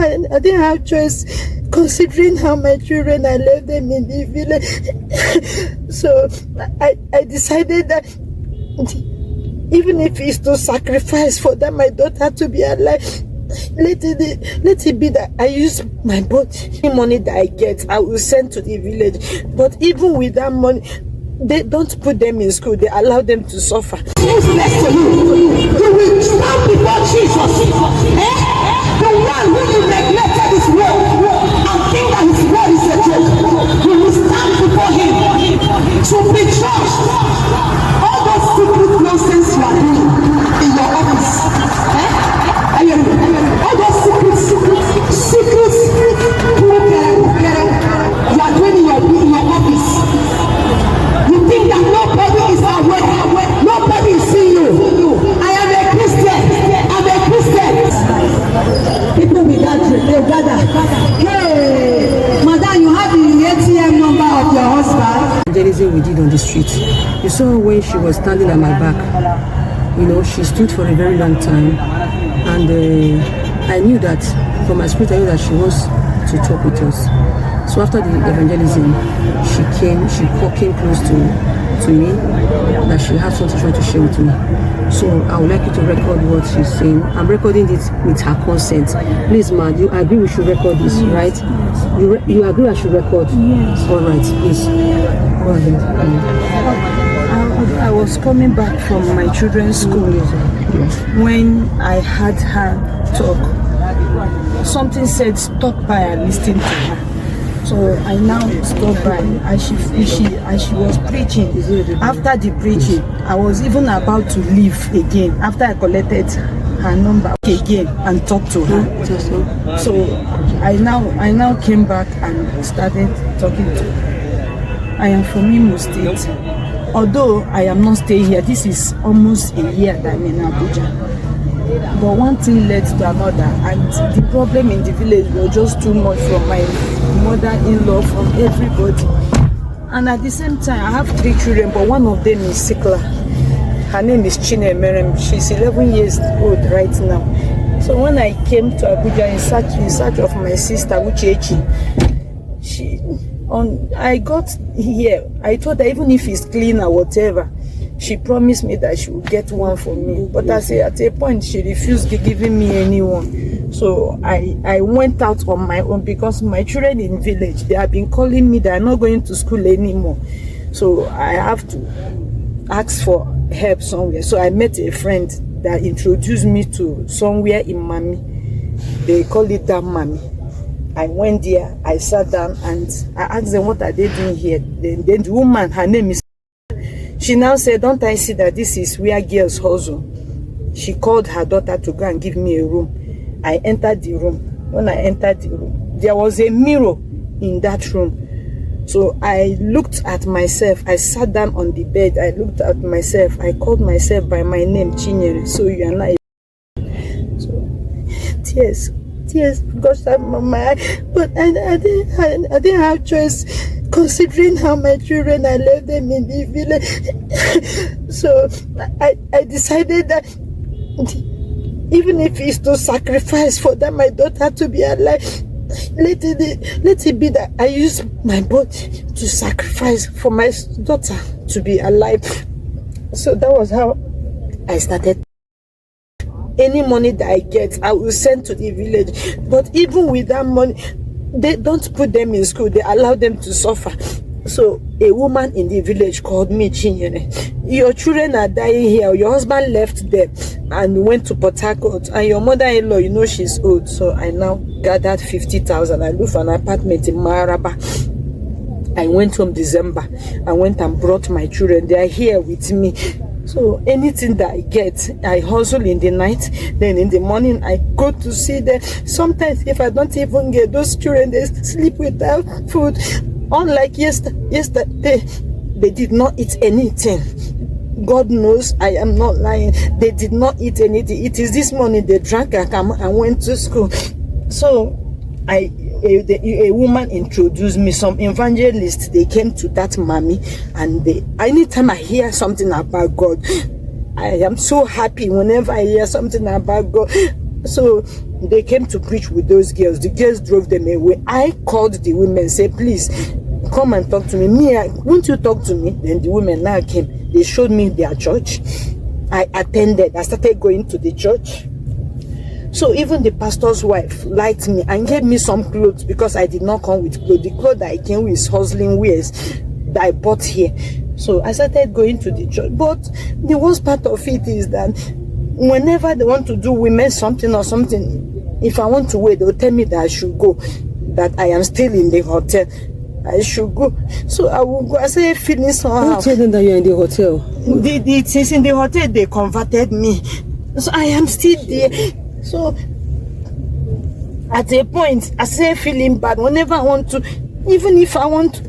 I didn't have choice, considering how my children, I left them in the village. So I decided that even if it's to sacrifice for that my daughter to be alive, let it be that I use my body. Money that I get, I will send to the village. But even with that money, they don't put them in school. They allow them to suffer. Who's next to you? You will stand before Jesus. The one who you neglected his word and think that his word is a joke. You will stand before him to be judged. All those secret nonsense you are doing in your office. All those secret you are doing in your office. You think that nobody is aware, nobody is seeing you. I am a Christian. I'm a Christian. People will gather. Hey, madam, you have the ATM number of your husband. Evangelism we did on the street. You saw when she was standing at my back. You know, she stood for a very long time, and I knew that from my spirit, I knew that she wants to talk with us. So after the evangelism, she came close to me, that she had something she wanted to share with me. So I would like you to record what she's saying. I'm recording this with her consent. Please, ma, you agree we should record this, right? You agree I should record? Yes. All right, please. Go ahead. I was coming back from my children's school when I had her talk. Something said stop by and listen to her. So I now stopped by as she was preaching. After the preaching, I was even about to leave again after I collected her number again and talked to her. So I now came back and started talking to her. I am from Imo State. Although I am not staying here, this is almost a year that I'm in Abuja. But one thing led to another, and the problem in the village was just too much from my mother-in-law, from everybody. And at the same time, I have 3 children, but one of them is Sikla. Her name is Chine Merem. She's 11 years old right now. So when I came to Abuja in search of my sister, Uchechi, I got here, I told her even if it's clean or whatever, she promised me that she would get one for me. But at a point, she refused giving me anyone. So I went out on my own because my children in village, they have been calling me that I'm not going to school anymore. So I have to ask for help somewhere. So I met a friend that introduced me to somewhere in Mami. They call it Dam Mami. I went there, I sat down and I asked them, what are they doing here? Then the woman, her name is, she now said, don't I see that this is where girls hustle? She called her daughter to go and give me a room. I entered the room. When I entered the room, there was a mirror in that room. So I looked at myself. I sat down on the bed. I looked at myself. I called myself by my name, Chinyere. So you are not. So tears gushed out my eye. But I didn't have choice, considering how my children, I left them in the village. So I decided that even if it's to sacrifice for that my daughter to be alive, let it be that I use my body to sacrifice for my daughter to be alive. So that was how I started. Any money that I get, I will send to the village. But even with that money, they don't put them in school. They allow them to suffer. So a woman in the village called me, Chinyere. Your children are dying here. Your husband left them and went to Port Harcourt. And your mother-in-law, you know she's old. So I now gathered 50,000. I looked for an apartment in Maraba. I went home December. I went and brought my children. They are here with me. So anything that I get, I hustle in the night. Then in the morning, I go to see them. Sometimes if I don't even get those children, they sleep without food. Unlike yesterday, they did not eat anything. God knows I am not lying. They did not eat anything. It is this morning they drank and went to school. So a woman introduced me, some evangelists, they came to that mommy, and anytime I hear something about God, I am so happy whenever I hear something about God. So they came to preach with those girls. The girls drove them away. I called the women, say, please come and talk to me. Won't you talk to me? Then the women now came. They showed me their church. I attended. I started going to the church. So even the pastor's wife liked me and gave me some clothes, because I did not come with clothes. The clothes that I came with is hustling wears that I bought here. So I started going to the church. But the worst part of it is that whenever they want to do women something or something, if I want to wait, they'll tell me that I should go, that I am still in the hotel. I should go. So I will go. I started feeling somehow. Don't tell them that you're in the hotel. Since in the hotel, they converted me. So I am still there. So at a point, I started feeling bad. Whenever I want to, even if I want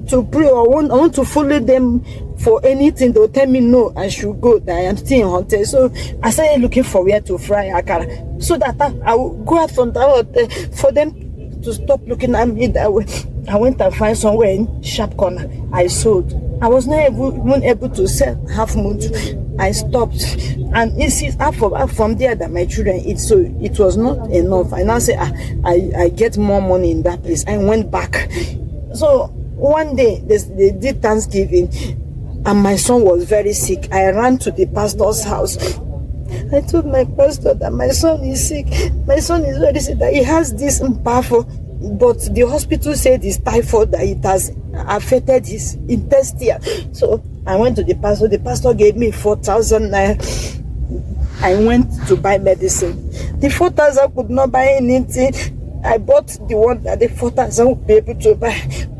to pray or I want to follow them for anything, they'll tell me no, I should go, that I am still in hotel. So I started looking for where to fry akara, so that I will go out from that hotel for them to stop looking at me that way. I went and find somewhere in sharp corner. I sold. I was not even able to sell half month. I stopped, and it's half from there that my children eat. So it was not enough. I now say I get more money in that place. I went back. So one day they did Thanksgiving, and my son was very sick. I ran to the pastor's house. I told my pastor that my son is sick. My son is very sick, that he has this powerful, but the hospital said it's typhoid, that it has affected his intestine. So I went to the pastor. The pastor gave me 4,000 naira. I went to buy medicine. The 4,000 could not buy anything. I bought the one that the 4,000 would be able to buy.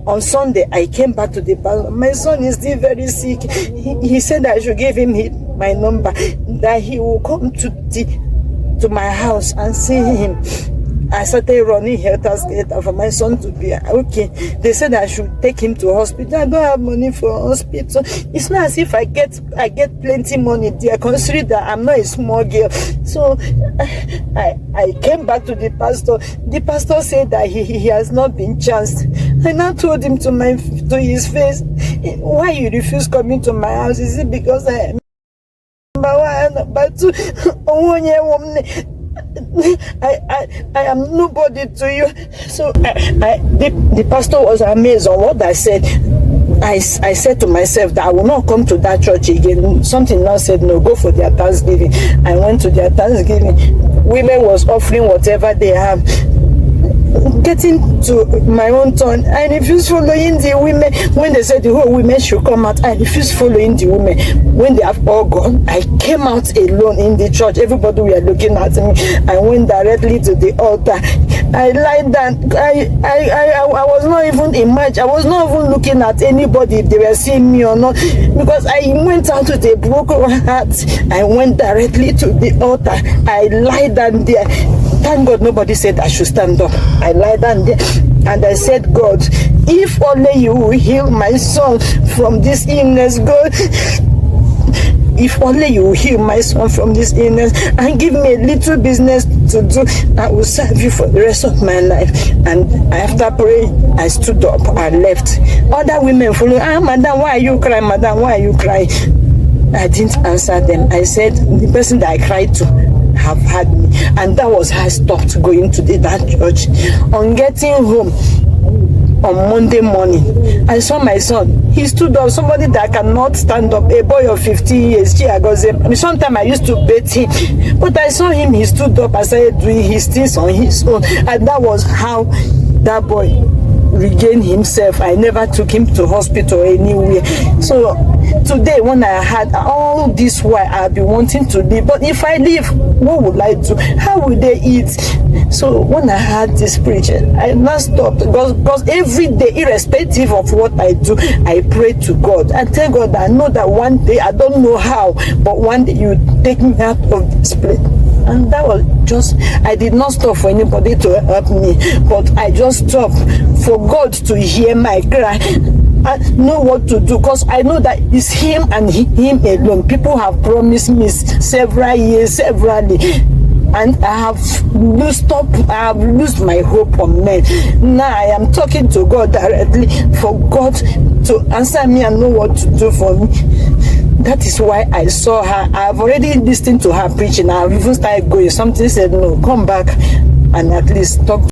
On Sunday, I came back to the pastor. My son is still very sick. He said I should give him my number, that he will come to my house and see him. I started running helter-skelter for my son to be okay. They said I should take him to hospital. I don't have money for hospital. It's not as if I get plenty money there, considering that I'm not a small girl. So I came back to the pastor. The pastor said that he has not been chanced. I now told him to his face, why you refuse coming to my house? Is it because I am nobody to you? So the pastor was amazed on what I said. I said to myself that I will not come to that church again. Something now said no, go for their Thanksgiving. I went to their Thanksgiving. Women was offering whatever they have. Getting to my own turn, I refused following the women. When they said the whole women should come out, I refused following the women. When they have all gone, I came out alone in the church. Everybody were looking at me. I went directly to the altar. I lied down. I was not even imagining. I was not even looking at anybody if they were seeing me or not, because I went out with a broken heart. I went directly to the altar. I lied down there. Thank God nobody said I should stand up. I lied down there and I said, God, if only you will heal my son from this illness, God. If only you will heal my son from this illness and give me a little business to do, I will serve you for the rest of my life. And after praying, I stood up and left. Other women followed. Madam, why are you crying? Madam, why are you crying? I didn't answer them. I said, the person that I cried to have had me. And that was how I stopped going to that church. On getting home on Monday morning, I saw my son. He stood up, somebody that cannot stand up, a boy of 15 years. Sometimes I used to bathe him, but I saw him, he stood up and started doing his things on his own. And that was how that boy regained himself. I never took him to hospital anywhere. So today, when I had all this, why I've been wanting to leave, but if I leave, what would I do? How will they eat? So when I had this preaching, I now stopped, because every day, irrespective of what I do, I pray to God and tell God that I know that one day, I don't know how, but one day you take me out of this place. And that was just, I did not stop for anybody to help me, but I just stopped for God to hear my cry. I know what to do, because I know that it's him and him alone. People have promised me severally, and I have lost my hope on men. Now I am talking to God directly for God to answer me and know what to do for me. That is why I saw her. I've already listened to her preaching. I've even started going. Something said, no, come back. and at least talk